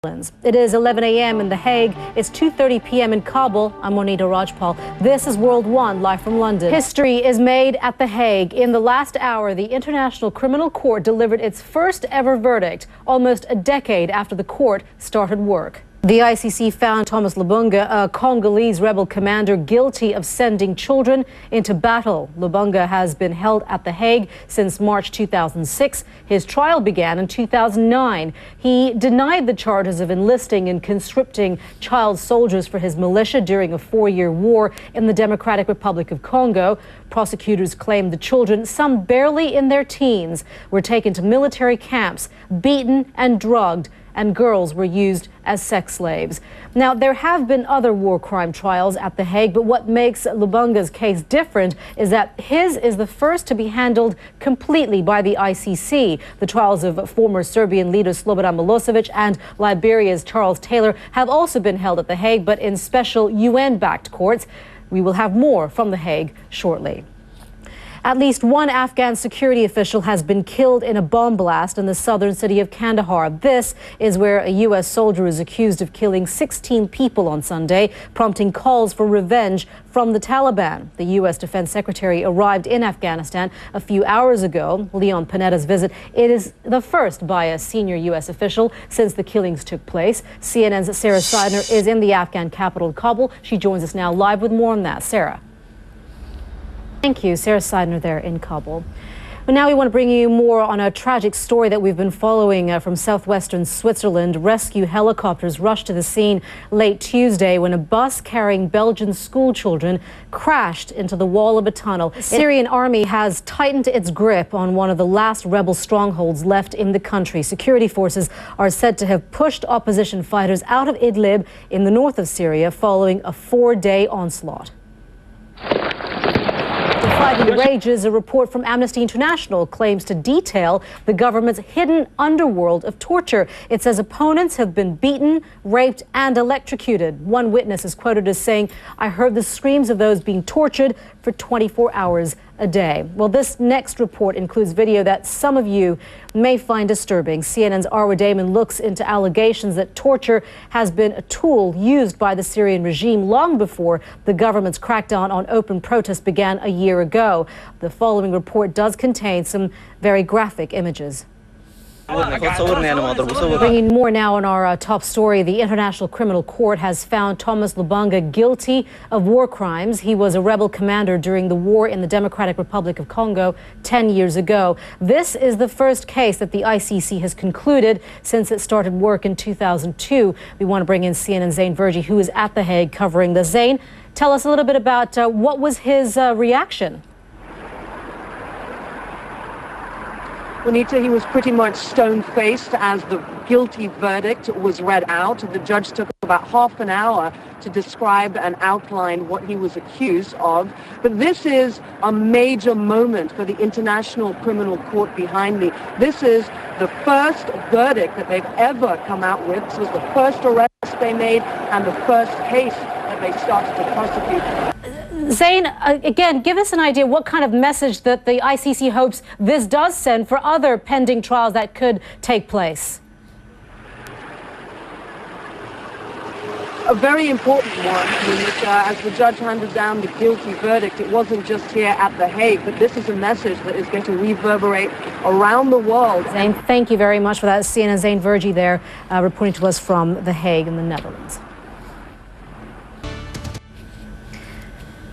It is 11 a.m. in The Hague. It's 2:30 p.m. in Kabul. I'm Monita Rajpal. This is World One, live from London. History is made at The Hague. In the last hour, the International Criminal Court delivered its first ever verdict, almost a decade after the court started work. The ICC found Thomas Lubunga, a Congolese rebel commander, guilty of sending children into battle. Lubunga has been held at The Hague since March 2006. His trial began in 2009. He denied the charges of enlisting and conscripting child soldiers for his militia during a 4-year war in the Democratic Republic of Congo. Prosecutors claimed the children, some barely in their teens, were taken to military camps, beaten and drugged, and girls were used as sex slaves. Now, there have been other war crime trials at The Hague, but what makes Lubunga's case different is that his is the first to be handled completely by the ICC. The trials of former Serbian leader Slobodan Milosevic and Liberia's Charles Taylor have also been held at The Hague, but in special UN-backed courts. We will have more from The Hague shortly. At least one Afghan security official has been killed in a bomb blast in the southern city of Kandahar. This is where a U.S. soldier is accused of killing 16 people on Sunday, prompting calls for revenge from the Taliban. The U.S. Defense Secretary arrived in Afghanistan a few hours ago. Leon Panetta's visit, it is the first by a senior U.S. official since the killings took place. CNN's Sarah Seidner is in the Afghan capital, Kabul. She joins us now live with more on that. Sarah. Thank you, Sarah Seidner there in Kabul. Well, now we want to bring you more on a tragic story that we've been following from southwestern Switzerland. Rescue helicopters rushed to the scene late Tuesday when a bus carrying Belgian school children crashed into the wall of a tunnel. The Syrian army has tightened its grip on one of the last rebel strongholds left in the country. Security forces are said to have pushed opposition fighters out of Idlib in the north of Syria following a 4-day onslaught. The fighting rages. A report from Amnesty International claims to detail the government's hidden underworld of torture. It says opponents have been beaten, raped, and electrocuted. One witness is quoted as saying, "I heard the screams of those being tortured for 24 hours a day." Well, this next report includes video that some of you may find disturbing. CNN's Arwa Damon looks into allegations that torture has been a tool used by the Syrian regime long before the government's crackdown on open protest began a year ago. The following report does contain some very graphic images. Bringing more now on our top story. The International Criminal Court has found Thomas Lubunga guilty of war crimes. He was a rebel commander during the war in the Democratic Republic of Congo 10 years ago. This is the first case that the ICC has concluded since it started work in 2002. We want to bring in CNN's Zain Verji, who is at The Hague covering this. Zain, tell us a little bit about what was his reaction? Monita, he was pretty much stone-faced as the guilty verdict was read out. The judge took about half an hour to describe and outline what he was accused of. But this is a major moment for the International Criminal Court behind me. This is the first verdict that they've ever come out with. This was the first arrest they made and the first case that they started to prosecute. Zain, again, give us an idea what kind of message that the ICC hopes this does send for other pending trials that could take place. A very important one, as the judge handed down the guilty verdict, it wasn't just here at The Hague, but this is a message that is going to reverberate around the world. Zain, thank you very much for that. CNN's Zain Verji there reporting to us from The Hague in the Netherlands.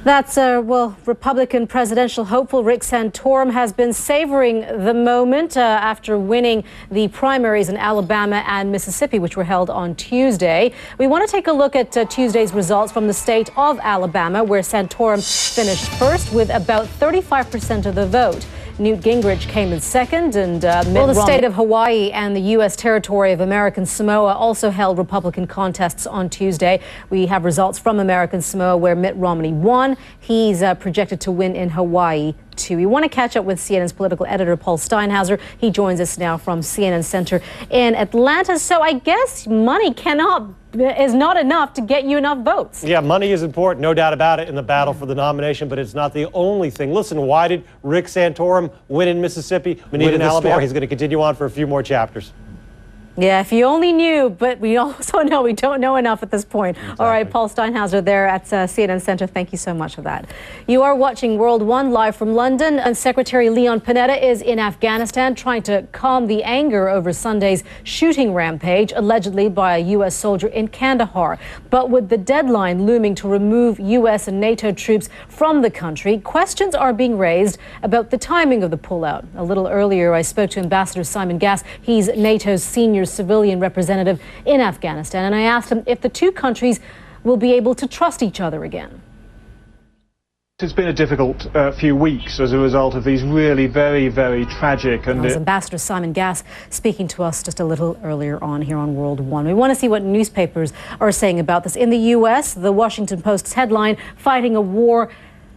That's, Republican presidential hopeful Rick Santorum has been savoring the moment after winning the primaries in Alabama and Mississippi, which were held on Tuesday. We want to take a look at Tuesday's results from the state of Alabama, where Santorum finished first with about 35% of the vote. Newt Gingrich came in second, and the state of Hawaii and the U.S. territory of American Samoa also held Republican contests on Tuesday. We have results from American Samoa where Mitt Romney won. He's projected to win in Hawaii too. We want to catch up with CNN's political editor, Paul Steinhauser. He joins us now from CNN Center in Atlanta. So I guess money is not enough to get you enough votes. Yeah, money is important, no doubt about it, in the battle for the nomination, but it's not the only thing. Listen, why did Rick Santorum win in Mississippi, win in Alabama? He's going to continue on for a few more chapters. Yeah, if you only knew, but we also know we don't know enough at this point. Exactly. All right, Paul Steinhauser there at CNN Center, thank you so much for that. You are watching World One live from London, and Secretary Leon Panetta is in Afghanistan trying to calm the anger over Sunday's shooting rampage, allegedly by a U.S. soldier in Kandahar. But with the deadline looming to remove U.S. and NATO troops from the country, questions are being raised about the timing of the pullout. A little earlier, I spoke to Ambassador Simon Gass. He's NATO's senior civilian representative in Afghanistan, and I asked him if the two countries will be able to trust each other again. It's been a difficult few weeks as a result of these really very, very tragic and... Ambassador Simon Gass speaking to us just a little earlier on here on World One. We want to see what newspapers are saying about this. In the U.S., the Washington Post's headline, "Fighting a War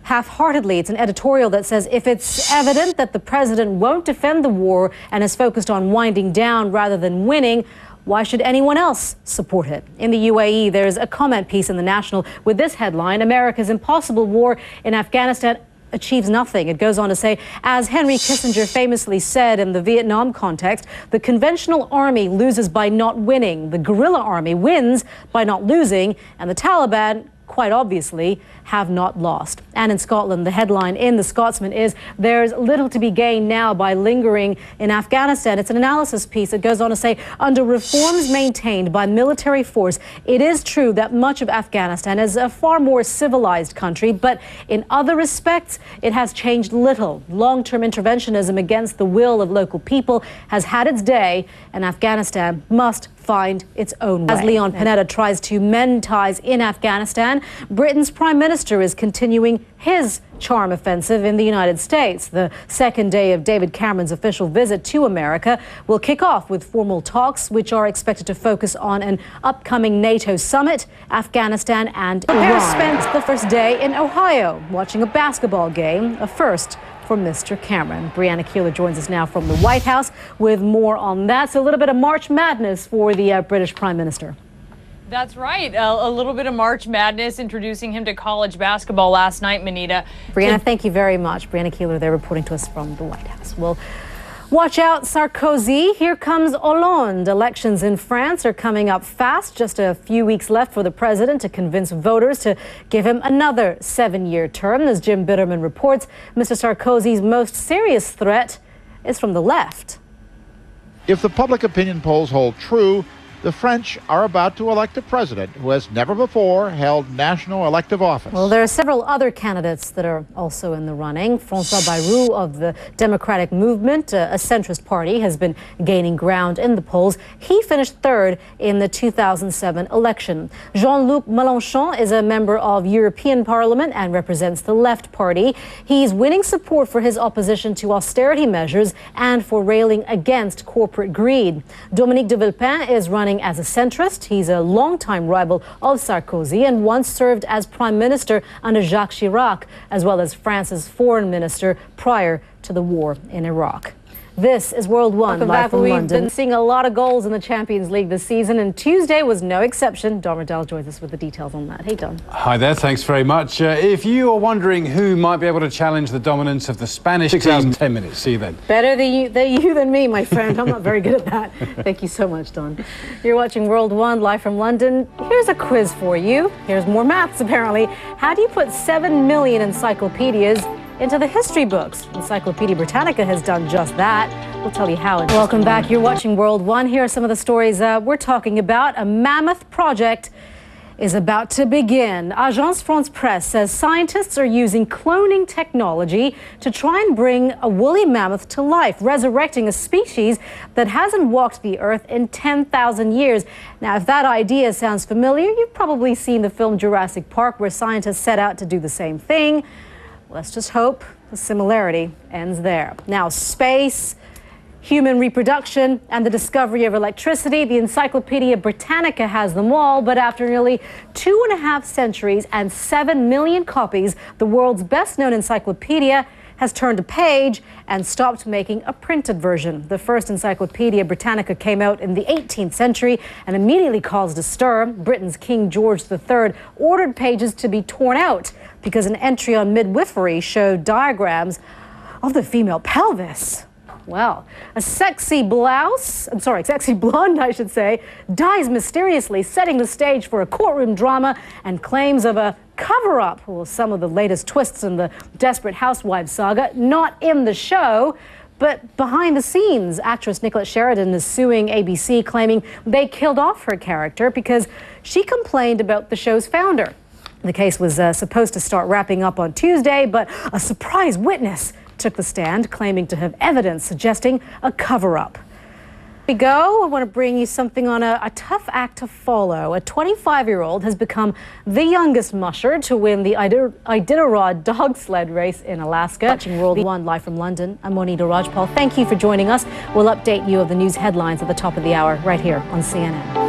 Half-Heartedly." It's an editorial that says if it's evident that the president won't defend the war and is focused on winding down rather than winning, why should anyone else support it? In the UAE, there's a comment piece in The National with this headline: "America's impossible war in Afghanistan achieves nothing." It goes on to say, as Henry Kissinger famously said in the Vietnam context, the conventional army loses by not winning, the guerrilla army wins by not losing, and the Taliban, quite obviously, have not lost. And in Scotland, the headline in The Scotsman is, "There's little to be gained now by lingering in Afghanistan." It's an analysis piece that goes on to say, under reforms maintained by military force, it is true that much of Afghanistan is a far more civilized country, but in other respects, it has changed little. Long-term interventionism against the will of local people has had its day, and Afghanistan must find its own way. As Leon Panetta tries to mend ties in Afghanistan, Britain's Prime Minister is continuing his charm offensive in the United States. The second day of David Cameron's official visit to America will kick off with formal talks, which are expected to focus on an upcoming NATO summit, Afghanistan and Iran. The pair spent the first day in Ohio watching a basketball game, a first for Mr. Cameron. Brianna Keeler joins us now from the White House with more on that. So a little bit of March Madness for the British Prime Minister. That's right. A little bit of March Madness, introducing him to college basketball last night, Monita. Brianna, thank you very much. Brianna Keeler there reporting to us from the White House. Well, watch out, Sarkozy. Here comes Hollande. Elections in France are coming up fast. Just a few weeks left for the president to convince voters to give him another 7-year term. As Jim Bitterman reports, Mr. Sarkozy's most serious threat is from the left. If the public opinion polls hold true, the French are about to elect a president who has never before held national elective office. Well, there are several other candidates that are also in the running. François Bayrou of the Democratic Movement, a centrist party, has been gaining ground in the polls. He finished third in the 2007 election. Jean-Luc Mélenchon is a member of European Parliament and represents the Left Party. He's winning support for his opposition to austerity measures and for railing against corporate greed. Dominique de Villepin is running as a centrist. He's a longtime rival of Sarkozy and once served as prime minister under Jacques Chirac, as well as France's foreign minister prior to the war in Iraq. This is World One live from London. We've been seeing a lot of goals in the Champions League this season, and Tuesday was no exception. Don Riddell joins us with the details on that. Hey, Don. Hi there. Thanks very much. If you are wondering who might be able to challenge the dominance of the Spanish team, 10 minutes. See you then. Better you than me, my friend. I'm not very good at that. Thank you so much, Don. You're watching World One live from London. Here's a quiz for you. Here's more maths, apparently. How do you put 7 million encyclopedias into the history books? Encyclopedia Britannica has done just that. We'll tell you how. Welcome back. You're watching World One. Here are some of the stories we're talking about. A mammoth project is about to begin. Agence France-Presse says scientists are using cloning technology to try and bring a woolly mammoth to life, resurrecting a species that hasn't walked the earth in 10,000 years. Now, if that idea sounds familiar, you've probably seen the film Jurassic Park, where scientists set out to do the same thing. Let's just hope the similarity ends there. Now, space, human reproduction, and the discovery of electricity. The Encyclopedia Britannica has them all, but after nearly 2.5 centuries and 7 million copies, the world's best-known encyclopedia has turned a page and stopped making a printed version. The first Encyclopedia Britannica came out in the 18th century and immediately caused a stir. Britain's King George III ordered pages to be torn out because an entry on midwifery showed diagrams of the female pelvis. Well, a sexy blonde, I should say, dies mysteriously, setting the stage for a courtroom drama and claims of a cover-up. Well, some of the latest twists in the Desperate Housewives saga, not in the show, but behind the scenes. Actress Nicolette Sheridan is suing ABC, claiming they killed off her character because she complained about the show's founder. The case was supposed to start wrapping up on Tuesday, but a surprise witness took the stand, claiming to have evidence suggesting a cover-up. Here we go. I want to bring you something on a tough act to follow. A 25-year-old has become the youngest musher to win the Iditarod dog sled race in Alaska. Watching World One live from London, I'm Monita Rajpal. Thank you for joining us. We'll update you of the news headlines at the top of the hour right here on CNN.